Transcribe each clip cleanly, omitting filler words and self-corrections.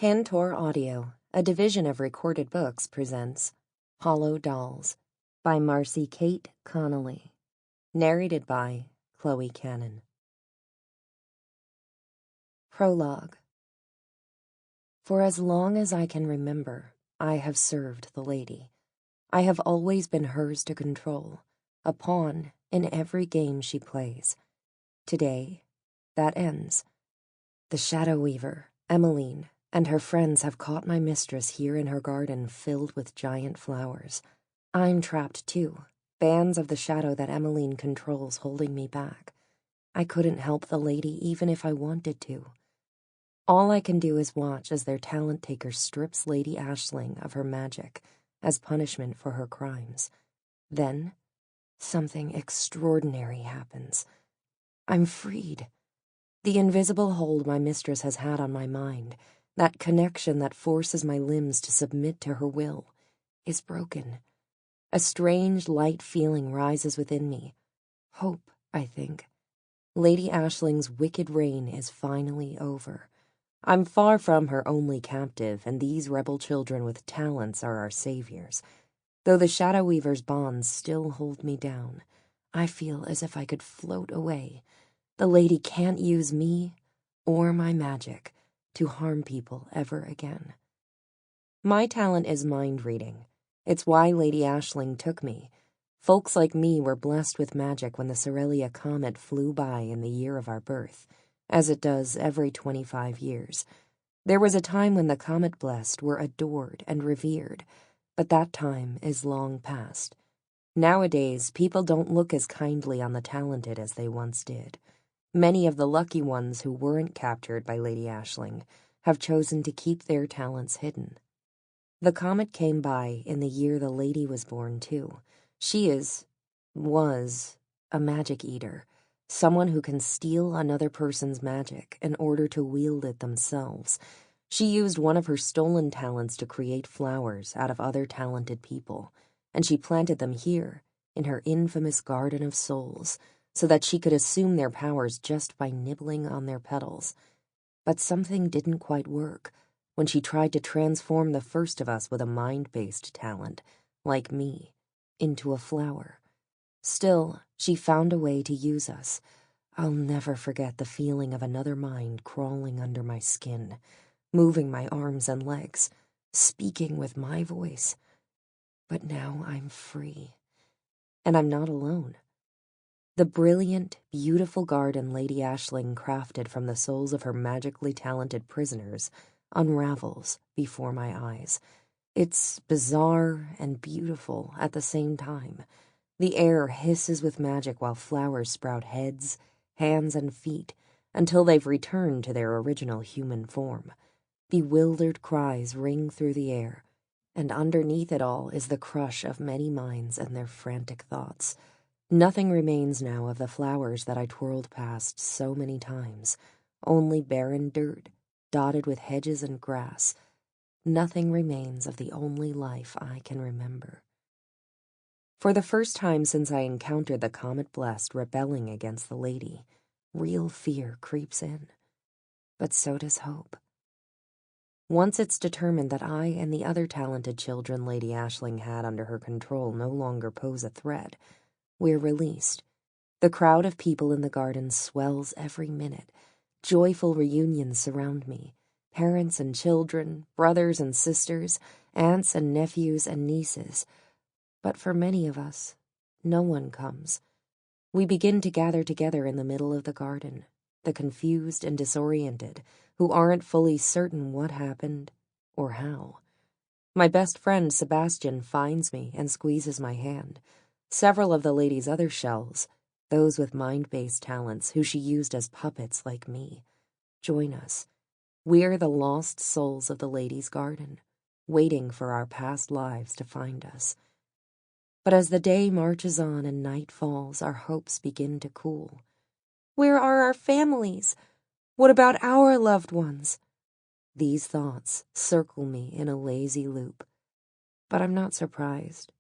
Tantor Audio, a division of Recorded Books, presents Hollow Dolls by Marcykate Connolly, narrated by Chloe Cannon. Prologue. For as long as I can remember, I have served the lady. I have always been hers to control, a pawn in every game she plays. Today, that ends. The Shadow Weaver, Emmeline, and her friends have caught my mistress here in her garden filled with giant flowers. I'm trapped too, bands of the shadow that Emmeline controls holding me back. I couldn't help the lady even if I wanted to. All I can do is watch as their talent taker strips Lady Aisling of her magic as punishment for her crimes. Then, something extraordinary happens. I'm freed. The invisible hold my mistress has had on my mind, that connection that forces my limbs to submit to her will, is broken. A strange, light feeling rises within me. Hope, I think. Lady Aisling's wicked reign is finally over. I'm far from her only captive, and these rebel children with talents are our saviors. Though the Shadow Weaver's bonds still hold me down, I feel as if I could float away. The lady can't use me or my magic to harm people ever again. My talent is mind reading. It's why Lady Aisling took me. Folks like me were blessed with magic when the Cerelia comet flew by in the year of our birth, as it does every 25 years. There was a time when the comet-blessed were adored and revered, but that time is long past. Nowadays, people don't look as kindly on the talented as they once did. Many of the lucky ones who weren't captured by Lady Aisling have chosen to keep their talents hidden. The comet came by in the year the lady was born, too. She was a magic eater, someone who can steal another person's magic in order to wield it themselves. She used one of her stolen talents to create flowers out of other talented people, and she planted them here, in her infamous Garden of Souls, so that she could assume their powers just by nibbling on their petals. But something didn't quite work when she tried to transform the first of us with a mind-based talent, like me, into a flower. Still, she found a way to use us. I'll never forget the feeling of another mind crawling under my skin, moving my arms and legs, speaking with my voice. But now I'm free, and I'm not alone. The brilliant, beautiful garden Lady Aisling crafted from the souls of her magically talented prisoners unravels before my eyes. It's bizarre and beautiful at the same time. The air hisses with magic while flowers sprout heads, hands, and feet until they've returned to their original human form. Bewildered cries ring through the air, and underneath it all is the crush of many minds and their frantic thoughts. Nothing remains now of the flowers that I twirled past so many times, only barren dirt, dotted with hedges and grass. Nothing remains of the only life I can remember. For the first time since I encountered the comet-blessed rebelling against the lady, real fear creeps in. But so does hope. Once it's determined that I and the other talented children Lady Aisling had under her control no longer pose a threat, we're released. The crowd of people in the garden swells every minute. Joyful reunions surround me. Parents and children, brothers and sisters, aunts and nephews and nieces. But for many of us, no one comes. We begin to gather together in the middle of the garden, the confused and disoriented, who aren't fully certain what happened or how. My best friend Sebastian finds me and squeezes my hand. Several of the lady's other shells, those with mind-based talents who she used as puppets like me, join us. We're the lost souls of the lady's garden, waiting for our past lives to find us. But as the day marches on and night falls, our hopes begin to cool. Where are our families? What about our loved ones? These thoughts circle me in a lazy loop. But I'm not surprised,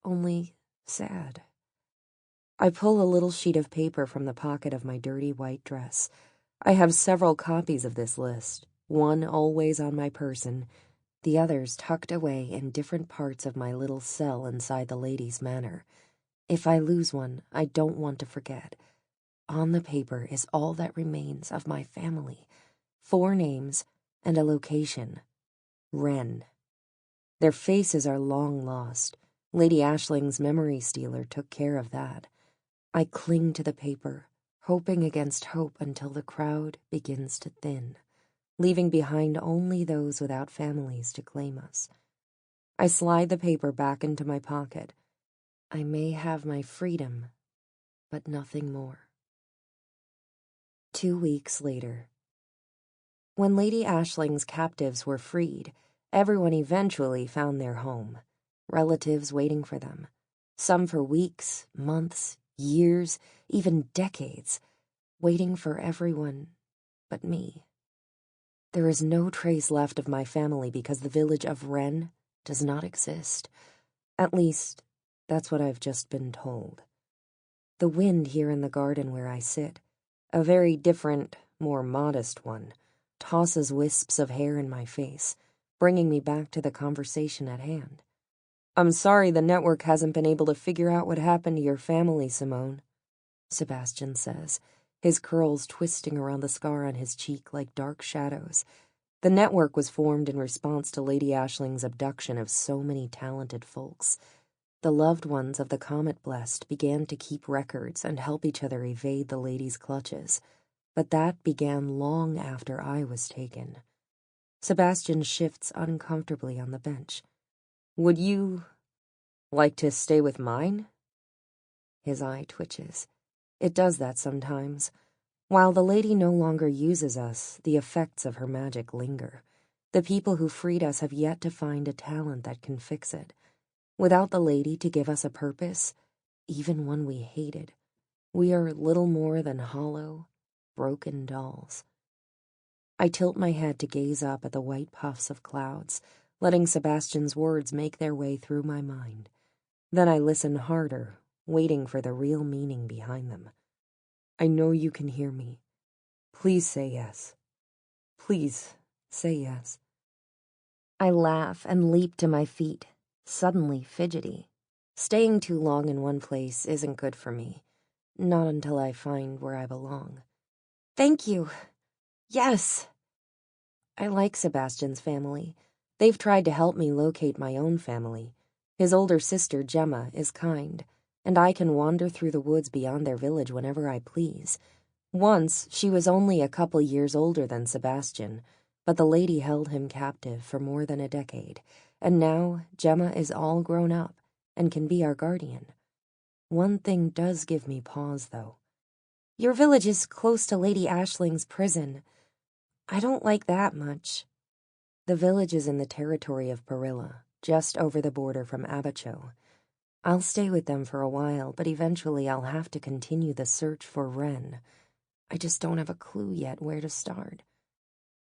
only sad. I pull a little sheet of paper from the pocket of my dirty white dress. I have several copies of this list, one always on my person, the others tucked away in different parts of my little cell inside the lady's manor. If I lose one, I don't want to forget. On the paper is all that remains of my family, 4 names and a location. Wren. Their faces are long lost. Lady Ashling's memory stealer took care of that. I cling to the paper, hoping against hope until the crowd begins to thin, leaving behind only those without families to claim us. I slide the paper back into my pocket. I may have my freedom, but nothing more. 2 weeks later. When Lady Ashling's captives were freed, everyone eventually found their home, relatives waiting for them, some for weeks, months, years, even decades, waiting for everyone but me. There is no trace left of my family because the village of Wren does not exist. At least, that's what I've just been told. The wind here in the garden where I sit, a very different, more modest one, tosses wisps of hair in my face, bringing me back to the conversation at hand. "I'm sorry the network hasn't been able to figure out what happened to your family, Simone," Sebastian says, his curls twisting around the scar on his cheek like dark shadows. The network was formed in response to Lady Ashling's abduction of so many talented folks. The loved ones of the comet-blessed began to keep records and help each other evade the lady's clutches. But that began long after I was taken. Sebastian shifts uncomfortably on the bench. "Would you like to stay with mine?" His eye twitches. It does that sometimes. While the lady no longer uses us, the effects of her magic linger. The people who freed us have yet to find a talent that can fix it. Without the lady to give us a purpose, even one we hated, we are little more than hollow, broken dolls. I tilt my head to gaze up at the white puffs of clouds, letting Sebastian's words make their way through my mind. Then I listen harder, waiting for the real meaning behind them. "I know you can hear me. Please say yes. Please say yes." I laugh and leap to my feet, suddenly fidgety. Staying too long in one place isn't good for me, not until I find where I belong. "Thank you. Yes." I like Sebastian's family. They've tried to help me locate my own family. His older sister, Gemma, is kind, and I can wander through the woods beyond their village whenever I please. Once, she was only a couple years older than Sebastian, but the lady held him captive for more than a decade, and now Gemma is all grown up and can be our guardian. One thing does give me pause, though. "Your village is close to Lady Ashling's prison. I don't like that much." The village is in the territory of Perilla, just over the border from Abacho. I'll stay with them for a while, but eventually I'll have to continue the search for Wren. I just don't have a clue yet where to start.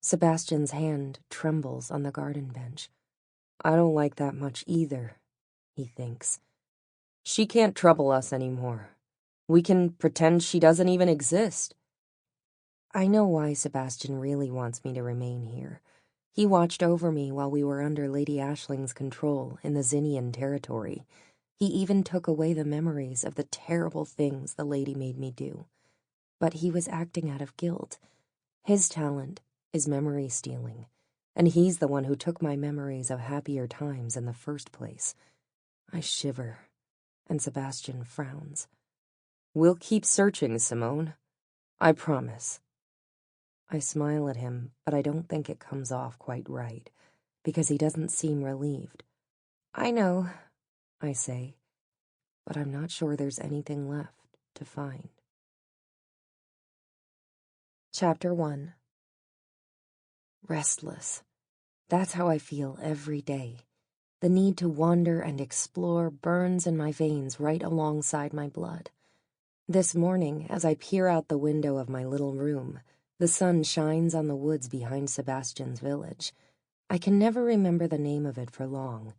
Sebastian's hand trembles on the garden bench. "I don't like that much either," he thinks. "She can't trouble us anymore. We can pretend she doesn't even exist." I know why Sebastian really wants me to remain here. He watched over me while we were under Lady Ashling's control in the Zinnian territory. He even took away the memories of the terrible things the lady made me do. But he was acting out of guilt. His talent is memory stealing, and he's the one who took my memories of happier times in the first place. I shiver, and Sebastian frowns. "We'll keep searching, Simone. I promise." I smile at him, but I don't think it comes off quite right, because he doesn't seem relieved. "I know," I say, but I'm not sure there's anything left to find. Chapter 1. Restless. That's how I feel every day. The need to wander and explore burns in my veins right alongside my blood. This morning, as I peer out the window of my little room, the sun shines on the woods behind Sebastian's village. I can never remember the name of it for long.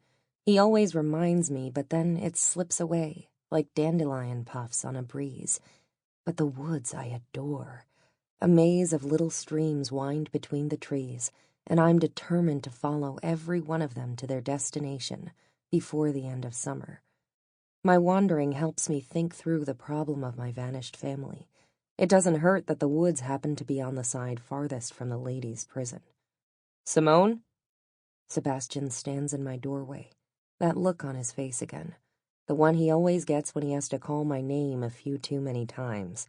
He always reminds me, but then it slips away, like dandelion puffs on a breeze. But the woods I adore. A maze of little streams wind between the trees, and I'm determined to follow every one of them to their destination before the end of summer. My wandering helps me think through the problem of my vanished family. It doesn't hurt that the woods happen to be on the side farthest from the ladies' prison. "Simone?" Sebastian stands in my doorway, that look on his face again, the one he always gets when he has to call my name a few too many times.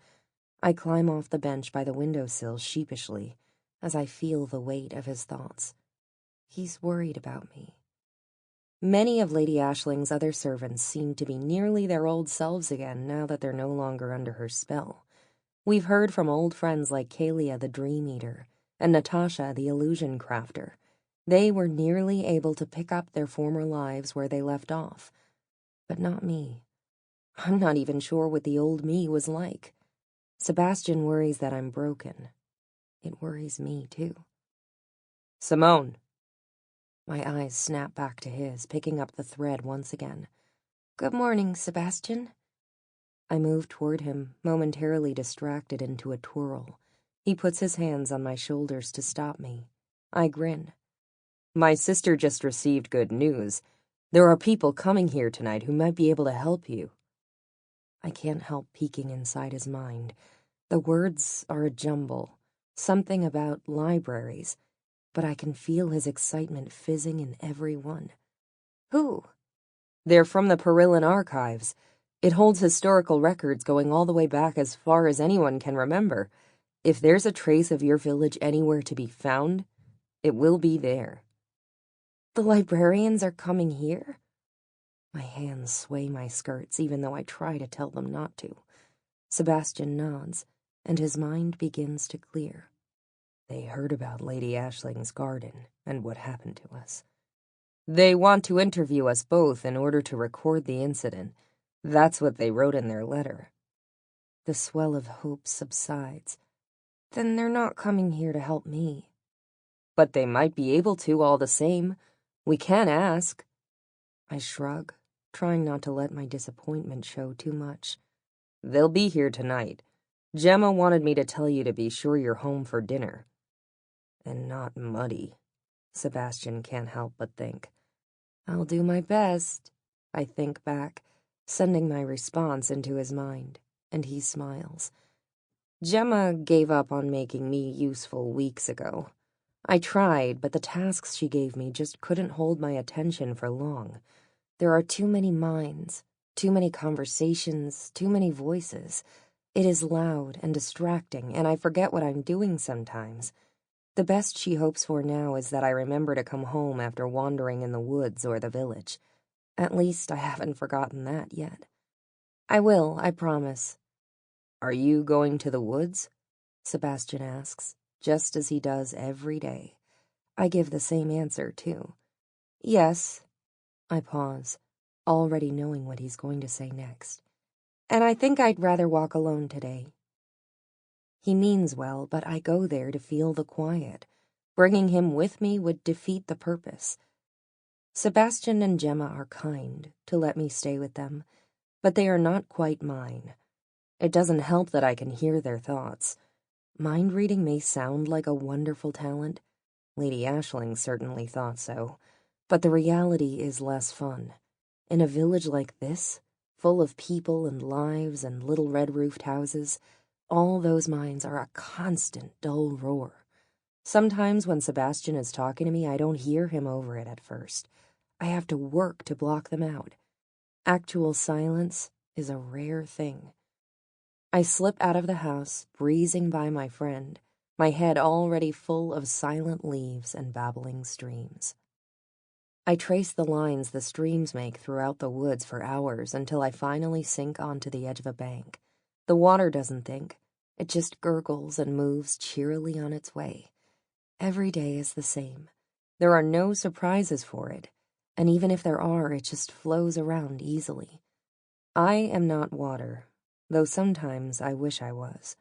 I climb off the bench by the windowsill sheepishly as I feel the weight of his thoughts. He's worried about me. Many of Lady Ashling's other servants seem to be nearly their old selves again now that they're no longer under her spell. We've heard from old friends like Kalia the Dream Eater and Natasha the Illusion Crafter. They were nearly able to pick up their former lives where they left off. But not me. I'm not even sure what the old me was like. Sebastian worries that I'm broken. It worries me, too. "Simone." My eyes snap back to his, picking up the thread once again. "Good morning, Sebastian." I move toward him, momentarily distracted into a twirl. He puts his hands on my shoulders to stop me. I grin. "My sister just received good news. There are people coming here tonight who might be able to help you." I can't help peeking inside his mind. The words are a jumble, something about libraries, but I can feel his excitement fizzing in every one. "Who?" "They're from the Perillan Archives. It holds historical records going all the way back as far as anyone can remember. If there's a trace of your village anywhere to be found, it will be there." "The librarians are coming here?" My hands sway my skirts, even though I try to tell them not to. Sebastian nods, and his mind begins to clear. They heard about Lady Ashling's garden and what happened to us. They want to interview us both in order to record the incident. That's what they wrote in their letter. The swell of hope subsides. Then they're not coming here to help me. But they might be able to all the same. We can ask. I shrug, trying not to let my disappointment show too much. They'll be here tonight. Gemma wanted me to tell you to be sure you're home for dinner. And not muddy, Sebastian can't help but think. I'll do my best, I think back, sending my response into his mind, and he smiles. Gemma gave up on making me useful weeks ago. I tried, but the tasks she gave me just couldn't hold my attention for long. There are too many minds, too many conversations, too many voices. It is loud and distracting, and I forget what I'm doing sometimes. The best she hopes for now is that I remember to come home after wandering in the woods or the village. At least I haven't forgotten that yet. I will, I promise. Are you going to the woods? Sebastian asks, just as he does every day. I give the same answer, too. Yes. I pause, already knowing what he's going to say next. And I think I'd rather walk alone today. He means well, but I go there to feel the quiet. Bringing him with me would defeat the purpose. Sebastian and Gemma are kind to let me stay with them, but they are not quite mine. It doesn't help that I can hear their thoughts. Mind reading may sound like a wonderful talent. Lady Ashling certainly thought so, but the reality is less fun. In a village like this, full of people and lives and little red-roofed houses, all those minds are a constant dull roar. Sometimes when Sebastian is talking to me, I don't hear him over it at first. I have to work to block them out. Actual silence is a rare thing. I slip out of the house, breezing by my friend, my head already full of silent leaves and babbling streams. I trace the lines the streams make throughout the woods for hours until I finally sink onto the edge of a bank. The water doesn't think. It just gurgles and moves cheerily on its way. Every day is the same. There are no surprises for it, and even if there are, it just flows around easily. I am not water, though sometimes I wish I was.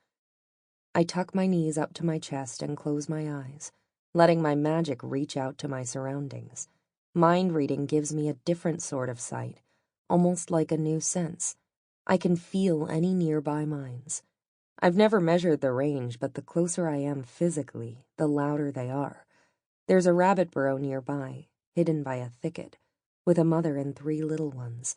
I tuck my knees up to my chest and close my eyes, letting my magic reach out to my surroundings. Mind reading gives me a different sort of sight, almost like a new sense. I can feel any nearby minds. I've never measured the range, but the closer I am physically, the louder they are. There's a rabbit burrow nearby, hidden by a thicket, with a mother and 3 little ones.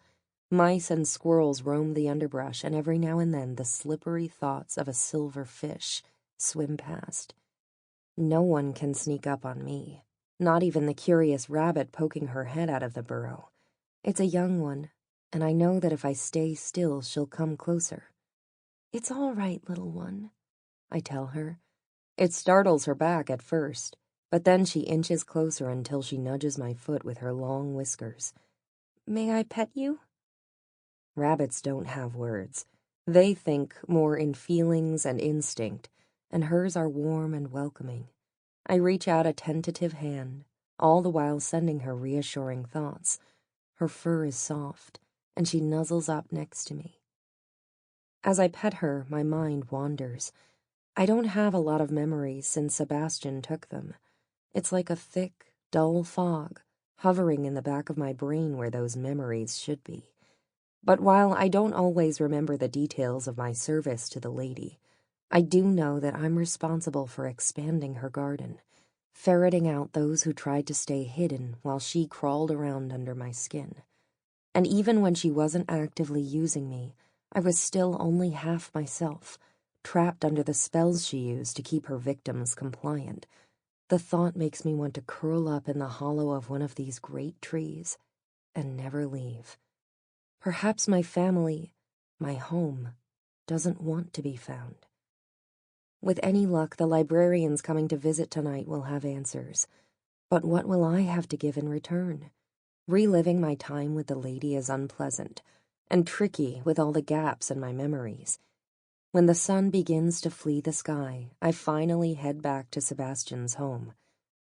Mice and squirrels roam the underbrush, and every now and then the slippery thoughts of a silver fish swim past. No one can sneak up on me, not even the curious rabbit poking her head out of the burrow. It's a young one, and I know that if I stay still, she'll come closer. "It's all right, little one," I tell her. It startles her back at first, but then she inches closer until she nudges my foot with her long whiskers. "May I pet you?" Rabbits don't have words. They think more in feelings and instinct, and hers are warm and welcoming. I reach out a tentative hand, all the while sending her reassuring thoughts. Her fur is soft, and she nuzzles up next to me. As I pet her, my mind wanders. I don't have a lot of memories since Sebastian took them. It's like a thick, dull fog, hovering in the back of my brain where those memories should be. But while I don't always remember the details of my service to the lady, I do know that I'm responsible for expanding her garden, ferreting out those who tried to stay hidden while she crawled around under my skin. And even when she wasn't actively using me, I was still only half myself, trapped under the spells she used to keep her victims compliant. The thought makes me want to curl up in the hollow of one of these great trees and never leave. Perhaps my family, my home, doesn't want to be found. With any luck, the librarians coming to visit tonight will have answers. But what will I have to give in return? Reliving my time with the lady is unpleasant and tricky with all the gaps in my memories. When the sun begins to flee the sky, I finally head back to Sebastian's home.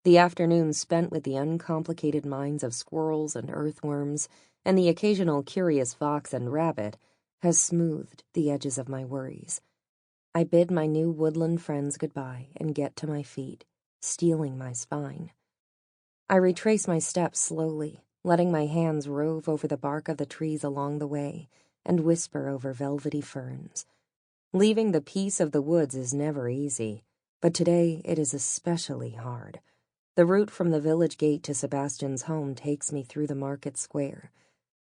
The afternoon spent with the uncomplicated minds of squirrels and earthworms and the occasional curious fox and rabbit has smoothed the edges of my worries. I bid my new woodland friends goodbye and get to my feet, steeling my spine. I retrace my steps slowly, letting my hands rove over the bark of the trees along the way and whisper over velvety ferns. Leaving the peace of the woods is never easy, but today it is especially hard. The route from the village gate to Sebastian's home takes me through the market square.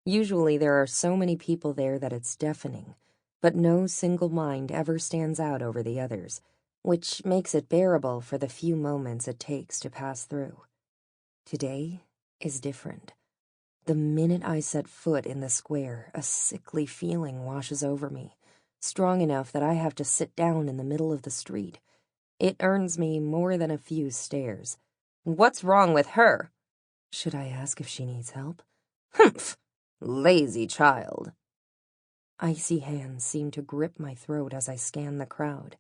Usually there are so many people there that it's deafening, but no single mind ever stands out over the others, which makes it bearable for the few moments it takes to pass through. Today is different. The minute I set foot in the square, a sickly feeling washes over me, strong enough that I have to sit down in the middle of the street. It earns me more than a few stares. "What's wrong with her?" Should I ask if she needs help? "Humph! Lazy child." Icy hands seem to grip my throat as I scan the crowd.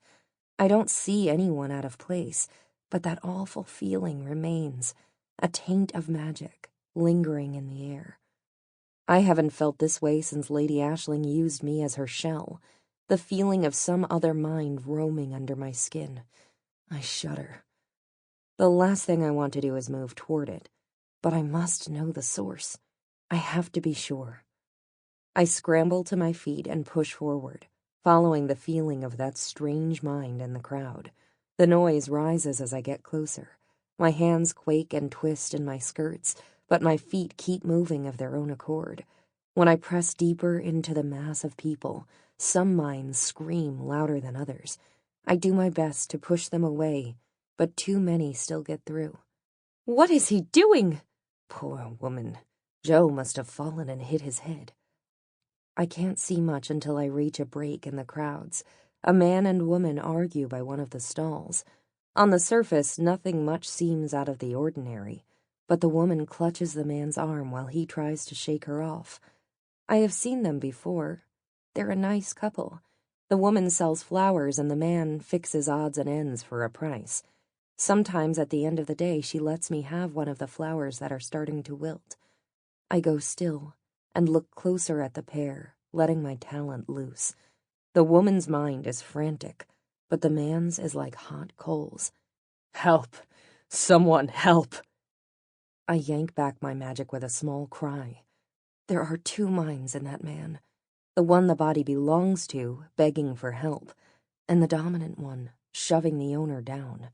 I don't see anyone out of place, but that awful feeling remains, a taint of magic lingering in the air. I haven't felt this way since Lady Aisling used me as her shell, the feeling of some other mind roaming under my skin. I shudder. The last thing I want to do is move toward it, but I must know the source. I have to be sure. I scramble to my feet and push forward, following the feeling of that strange mind in the crowd. The noise rises as I get closer. My hands quake and twist in my skirts, but my feet keep moving of their own accord. When I press deeper into the mass of people, some minds scream louder than others. I do my best to push them away, but too many still get through. "What is he doing?" Poor woman. Joe must have fallen and hit his head. I can't see much until I reach a break in the crowds. A man and woman argue by one of the stalls. On the surface, nothing much seems out of the ordinary, but the woman clutches the man's arm while he tries to shake her off. I have seen them before. They're a nice couple. The woman sells flowers and the man fixes odds and ends for a price. Sometimes at the end of the day, she lets me have one of the flowers that are starting to wilt. I go still and look closer at the pair, letting my talent loose. The woman's mind is frantic, but the man's is like hot coals. "Help! Someone help!" I yank back my magic with a small cry. There are 2 minds in that man. The one the body belongs to, begging for help. and the dominant one, shoving the owner down.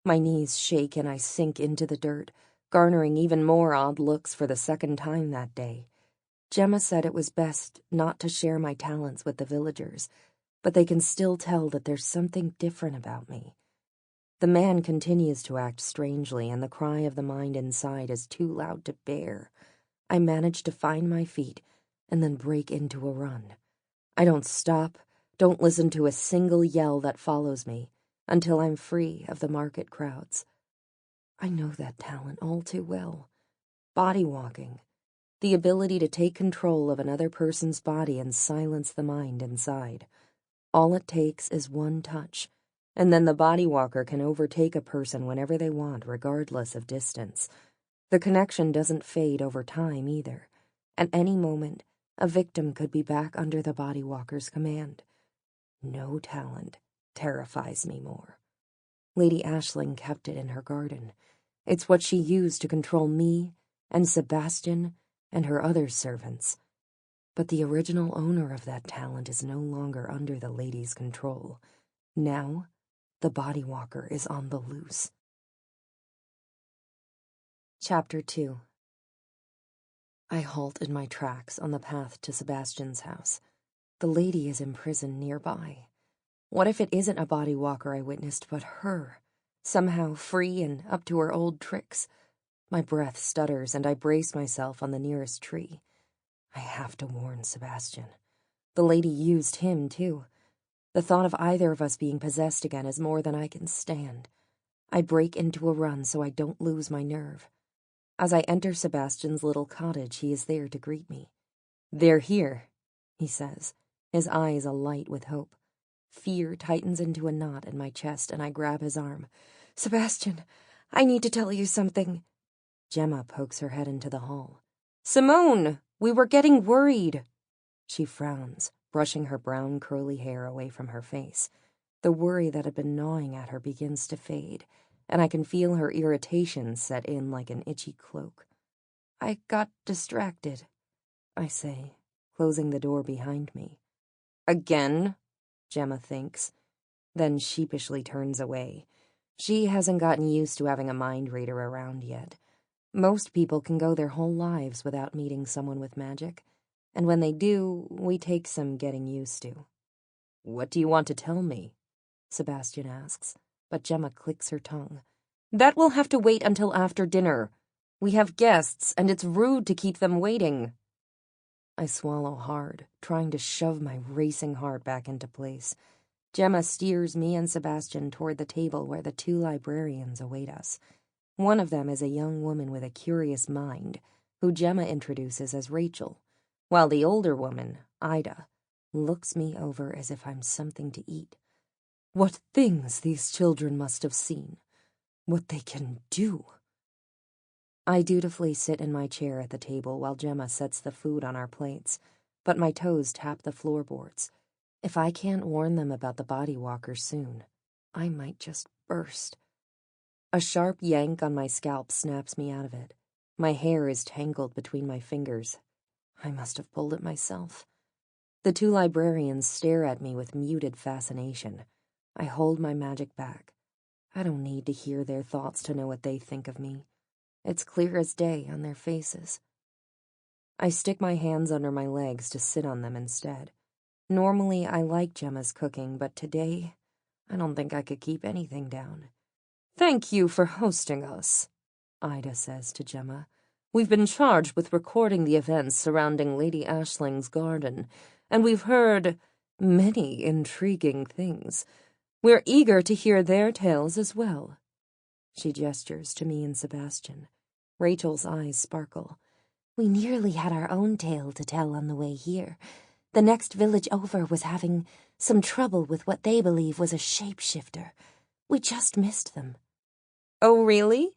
My knees shake and I sink into the dirt, garnering even more odd looks for the second time that day. Gemma said it was best not to share my talents with the villagers, but they can still tell that there's something different about me. The man continues to act strangely, and the cry of the mind inside is too loud to bear. I manage to find my feet and then break into a run. I don't stop, don't listen to a single yell that follows me until I'm free of the market crowds. I know that talent all too well. Body walking. The ability to take control of another person's body and silence the mind inside. All it takes is one touch, and then the body walker can overtake a person whenever they want, regardless of distance. The connection doesn't fade over time either. At any moment, a victim could be back under the body walker's command. No talent terrifies me more. Lady Aisling kept it in her garden. It's what she used to control me and Sebastian and her other servants. But the original owner of that talent is no longer under the lady's control. Now, the body walker is on the loose. Chapter 2. I halt in my tracks on the path to Sebastian's house. The lady is imprisoned nearby. What if it isn't a body walker I witnessed, but her, somehow free and up to her old tricks? My breath stutters, and I brace myself on the nearest tree. I have to warn Sebastian. The lady used him, too. The thought of either of us being possessed again is more than I can stand. I break into a run so I don't lose my nerve. As I enter Sebastian's little cottage, he is there to greet me. "They're here," he says, his eyes alight with hope. Fear tightens into a knot in my chest, and I grab his arm. "Sebastian, I need to tell you something." Gemma pokes her head into the hall. "Simone, we were getting worried." She frowns, brushing her brown curly hair away from her face. The worry that had been gnawing at her begins to fade, and I can feel her irritation set in like an itchy cloak. "I got distracted," I say, closing the door behind me. "Again?" Gemma thinks, then sheepishly turns away. She hasn't gotten used to having a mind reader around yet. Most people can go their whole lives without meeting someone with magic, and when they do, we take some getting used to. "What do you want to tell me?" Sebastian asks, but Gemma clicks her tongue. "That will have to wait until after dinner. We have guests, and it's rude to keep them waiting." I swallow hard, trying to shove my racing heart back into place. Gemma steers me and Sebastian toward the table where the two librarians await us. One of them is a young woman with a curious mind, who Gemma introduces as Rachel, while the older woman, Ida, looks me over as if I'm something to eat. What things these children must have seen. What they can do. I dutifully sit in my chair at the table while Gemma sets the food on our plates, but my toes tap the floorboards. If I can't warn them about the body walker soon, I might just burst. A sharp yank on my scalp snaps me out of it. My hair is tangled between my fingers. I must have pulled it myself. The two librarians stare at me with muted fascination. I hold my magic back. I don't need to hear their thoughts to know what they think of me. It's clear as day on their faces. I stick my hands under my legs to sit on them instead. Normally, I like Gemma's cooking, but today, I don't think I could keep anything down. "Thank you for hosting us," Ida says to Gemma. "We've been charged with recording the events surrounding Lady Aisling's garden, and we've heard many intriguing things. We're eager to hear their tales as well." She gestures to me and Sebastian. Rachel's eyes sparkle. "We nearly had our own tale to tell on the way here. The next village over was having some trouble with what they believe was a shapeshifter. We just missed them." "Oh, really?"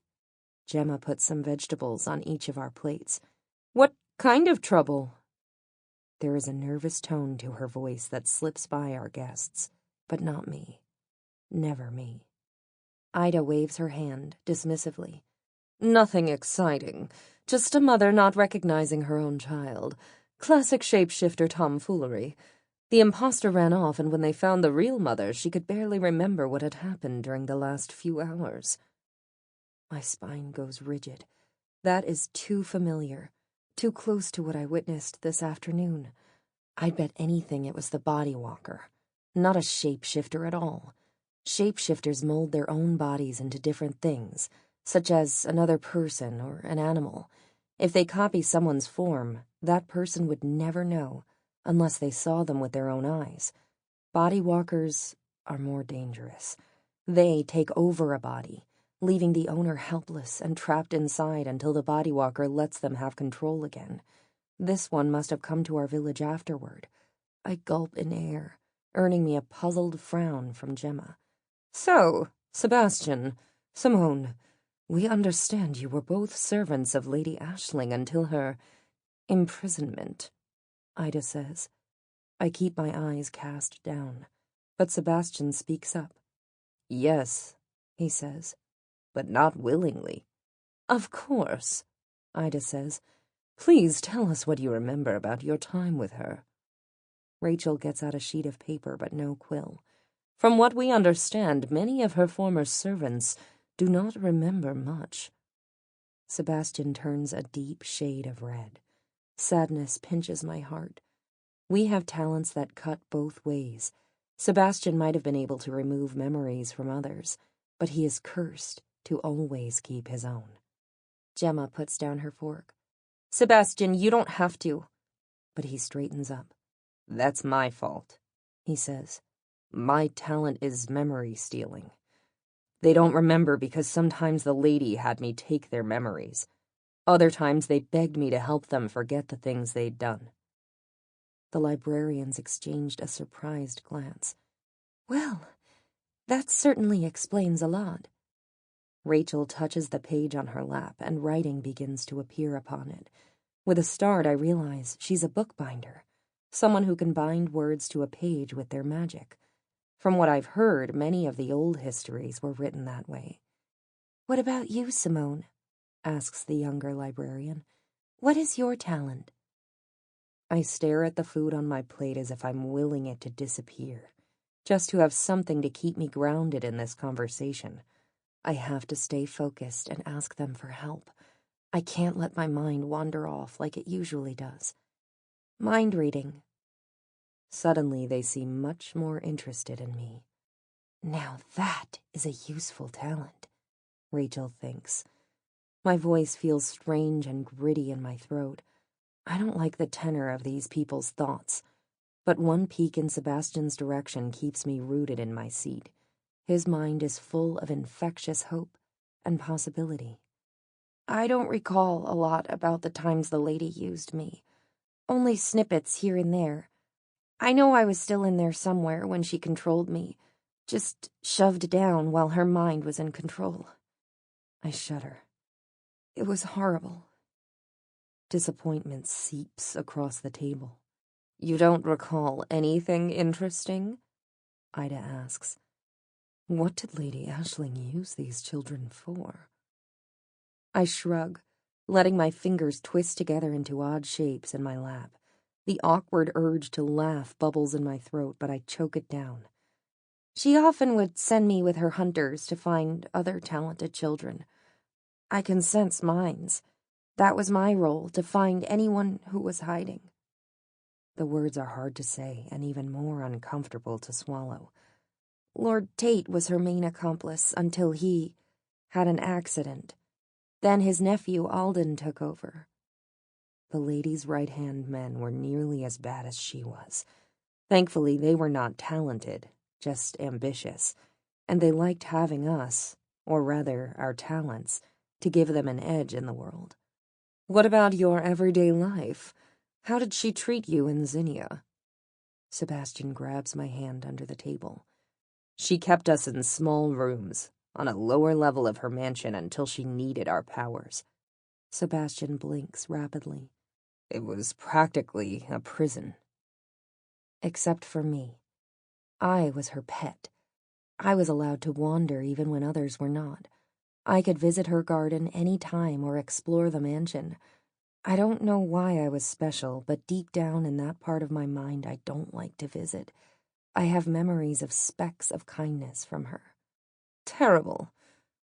Gemma puts some vegetables on each of our plates. "What kind of trouble?" There is a nervous tone to her voice that slips by our guests, but not me. Never me. Ida waves her hand dismissively. "Nothing exciting. Just a mother not recognizing her own child. Classic shapeshifter tomfoolery. The imposter ran off, and when they found the real mother, she could barely remember what had happened during the last few hours. My spine goes rigid. That is too familiar, too close to what I witnessed this afternoon. I'd bet anything it was the body walker, not a shapeshifter at all. Shapeshifters mold their own bodies into different things, such as another person or an animal. If they copy someone's form, that person would never know unless they saw them with their own eyes. Body walkers are more dangerous. They take over a body, leaving the owner helpless and trapped inside until the body walker lets them have control again. This one must have come to our village afterward. I gulp in air, earning me a puzzled frown from Gemma. So, Sebastian, Simone, we understand you were both servants of Lady Aisling until her imprisonment, Ida says. I keep my eyes cast down, but Sebastian speaks up. Yes, he says, but not willingly. Of course, Ida says. Please tell us what you remember about your time with her. Rachel gets out a sheet of paper but no quill. From what we understand, many of her former servants do not remember much. Sebastian turns a deep shade of red. Sadness pinches my heart. We have talents that cut both ways. Sebastian might have been able to remove memories from others, but he is cursed to always keep his own. Gemma puts down her fork. Sebastian, you don't have to. But he straightens up. That's my fault, he says. My talent is memory stealing. They don't remember because sometimes the lady had me take their memories. Other times they begged me to help them forget the things they'd done. The librarians exchanged a surprised glance. Well, that certainly explains a lot. Rachel touches the page on her lap, and writing begins to appear upon it. With a start, I realize she's a bookbinder, someone who can bind words to a page with their magic. From what I've heard, many of the old histories were written that way. What about you, Simone? Asks the younger librarian. What is your talent? I stare at the food on my plate as if I'm willing it to disappear, just to have something to keep me grounded in this conversation. I have to stay focused and ask them for help. I can't let my mind wander off like it usually does. Mind reading. Suddenly they seem much more interested in me. Now that is a useful talent, Rachel thinks. My voice feels strange and gritty in my throat. I don't like the tenor of these people's thoughts, but one peek in Sebastian's direction keeps me rooted in my seat. His mind is full of infectious hope and possibility. I don't recall a lot about the times the lady used me. Only snippets here and there. I know I was still in there somewhere when she controlled me, just shoved down while her mind was in control. I shudder. It was horrible. Disappointment seeps across the table. You don't recall anything interesting? Ida asks. What did Lady Aisling use these children for? I shrug, letting my fingers twist together into odd shapes in my lap. The awkward urge to laugh bubbles in my throat, but I choke it down. She often would send me with her hunters to find other talented children. I can sense minds. That was my role, to find anyone who was hiding. The words are hard to say and even more uncomfortable to swallow. Lord Tate was her main accomplice until he had an accident. Then his nephew Alden took over. The lady's right-hand men were nearly as bad as she was. Thankfully, they were not talented, just ambitious, and they liked having us, or rather our talents, to give them an edge in the world. What about your everyday life? How did she treat you in Zinnia? Sebastian grabs my hand under the table. She kept us in small rooms, on a lower level of her mansion until she needed our powers. Sebastian blinks rapidly. It was practically a prison. Except for me. I was her pet. I was allowed to wander even when others were not. I could visit her garden any time or explore the mansion. I don't know why I was special, but deep down in that part of my mind I don't like to visit. I have memories of specks of kindness from her. Terrible,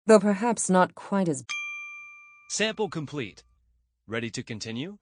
though perhaps not quite as... Sample complete. Ready to continue?